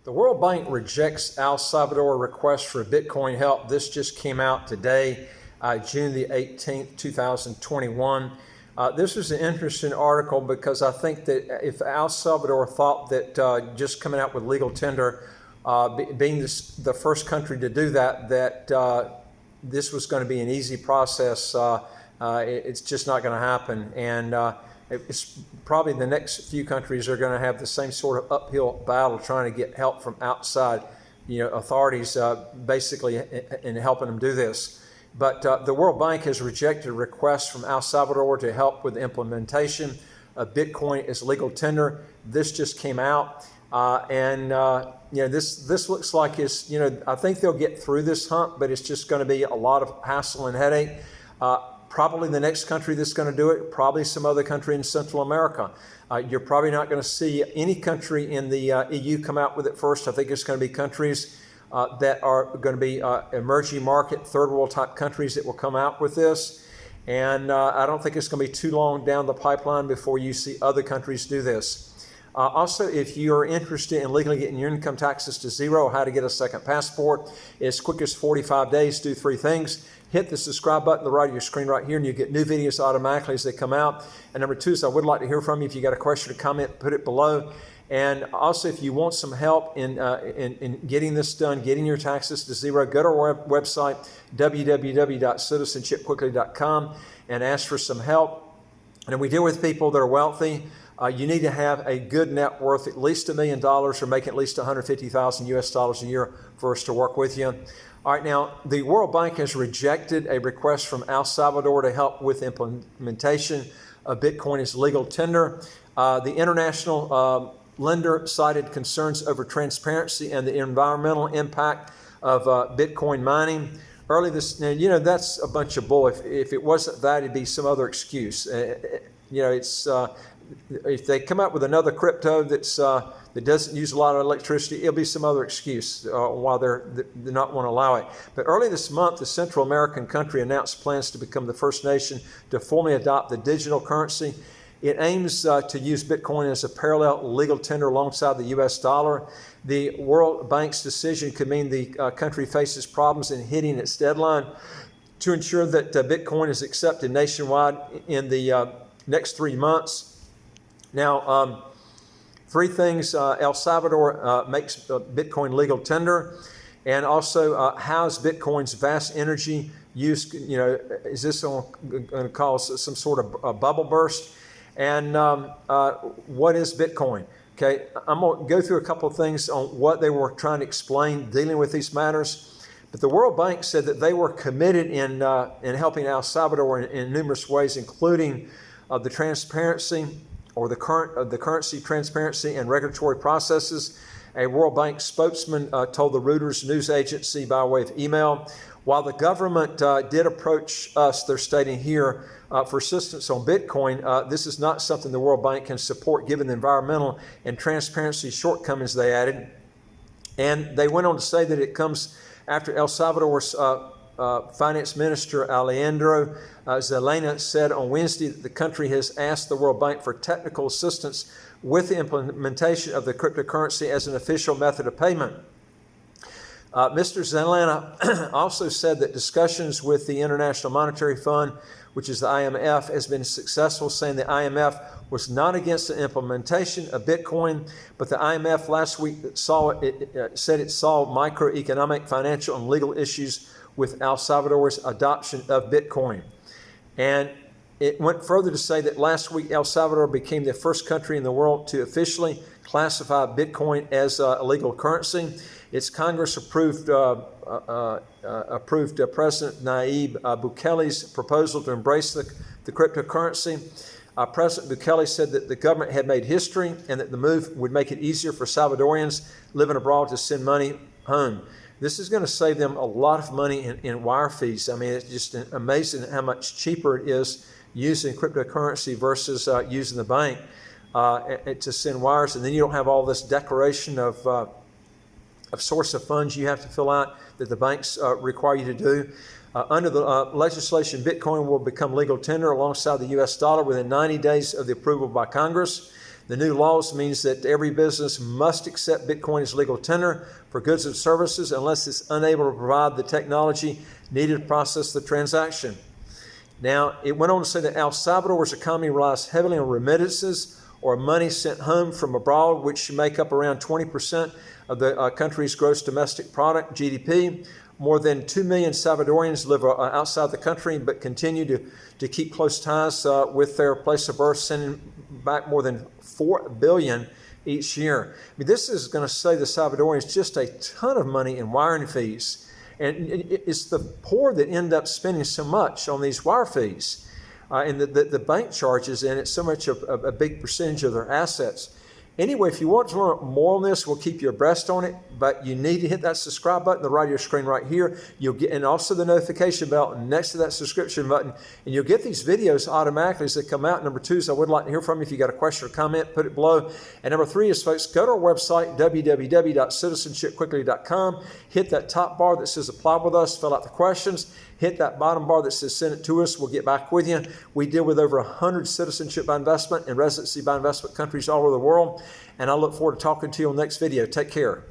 The World Bank rejects El Salvador request for Bitcoin help. This just came out today, June the 18th, 2021. This was an interesting article because I think that if El Salvador thought that just coming out with legal tender, being the first country to do that, this was going to be an easy process, it's just not going to happen. And it's probably the next few countries are going to have the same sort of uphill battle trying to get help from outside, authorities basically in helping them do this. But the World Bank has rejected requests from El Salvador to help with the implementation of Bitcoin as legal tender. This just came out, this looks like it's, I think they'll get through this hump, but it's just going to be a lot of hassle and headache. Probably the next country that's going to do it, probably some other country in Central America. You're probably not going to see any country in the EU come out with it first. I think it's going to be countries that are going to be emerging market, third world type countries that will come out with this. And I don't think it's going to be too long down the pipeline before you see other countries do this. Also, if you're interested in legally getting your income taxes to zero, how to get a second passport, as quick as 45 days, do 3 things. Hit the subscribe button on the right of your screen right here, and you get new videos automatically as they come out. And number 2 is I would like to hear from you. If you got a question or comment, put it below. And also, if you want some help in getting this done, getting your taxes to zero, go to our website, www.citizenshipquickly.com, and ask for some help. And we deal with people that are wealthy. You need to have a good net worth, at least $1 million, or making at least $150,000 US dollars a year for us to work with you. All right, now, the World Bank has rejected a request from El Salvador to help with implementation of Bitcoin as legal tender. The international lender cited concerns over transparency and the environmental impact of Bitcoin mining. Early this, that's a bunch of bull. If it wasn't that, it'd be some other excuse. If they come up with another crypto that doesn't use a lot of electricity, it'll be some other excuse why they're not want to allow it. But early this month, the Central American country announced plans to become the first nation to formally adopt the digital currency. It aims to use Bitcoin as a parallel legal tender alongside the US dollar. The World Bank's decision could mean the country faces problems in hitting its deadline to ensure that Bitcoin is accepted nationwide in the next 3 months. Now, 3 things: El Salvador makes Bitcoin legal tender, and also how's Bitcoin's vast energy use? Is this going to cause some sort of a bubble burst? And what is Bitcoin? Okay, I'm going to go through a couple of things on what they were trying to explain dealing with these matters. But the World Bank said that they were committed in helping El Salvador in numerous ways, including the transparency or the currency transparency and regulatory processes. A World Bank spokesman told the Reuters news agency by way of email. While the government did approach us, they're stating here, for assistance on Bitcoin, this is not something the World Bank can support given the environmental and transparency shortcomings, they added. And they went on to say that it comes after El Salvador's Finance Minister Alejandro Zelena said on Wednesday that the country has asked the World Bank for technical assistance with the implementation of the cryptocurrency as an official method of payment. Mr. Zelena also said that discussions with the International Monetary Fund, which is the IMF, has been successful, saying the IMF was not against the implementation of Bitcoin, but the IMF last week said it saw microeconomic, financial, and legal issues with El Salvador's adoption of Bitcoin. And it went further to say that last week El Salvador became the first country in the world to officially classify Bitcoin as a legal currency. Its Congress approved President Nayib Bukele's proposal to embrace the cryptocurrency. President Bukele said that the government had made history and that the move would make it easier for Salvadorians living abroad to send money home. This is going to save them a lot of money in wire fees. I mean, it's just amazing how much cheaper it is using cryptocurrency versus using the bank to send wires. And then you don't have all this declaration of source of funds you have to fill out that the banks require you to do. Under the legislation, Bitcoin will become legal tender alongside the US dollar within 90 days of the approval by Congress. The new laws means that every business must accept Bitcoin as legal tender for goods and services unless it's unable to provide the technology needed to process the transaction. Now, it went on to say that El Salvador's economy relies heavily on remittances or money sent home from abroad, which make up around 20% of the country's gross domestic product, GDP. More than 2 million Salvadorians live outside the country but continue to keep close ties with their place of birth, sending back more than $4 billion each year. I mean, this is going to save the Salvadorians just a ton of money in wiring fees. And it's the poor that end up spending so much on these wire fees and the bank charges, and it's so much a big percentage of their assets. Anyway, if you want to learn more on this, we'll keep you abreast on it, but you need to hit that subscribe button, the right of your screen right here. You'll get, and also the notification bell next to that subscription button, and you'll get these videos automatically as they come out. Number 2 is I would like to hear from you. If you got a question or comment, put it below. And number 3 is, folks, go to our website, www.citizenshipquickly.com. Hit that top bar that says apply with us, fill out the questions. Hit that bottom bar that says send it to us. We'll get back with you. We deal with over 100 citizenship by investment and residency by investment countries all over the world. And I look forward to talking to you on the next video. Take care.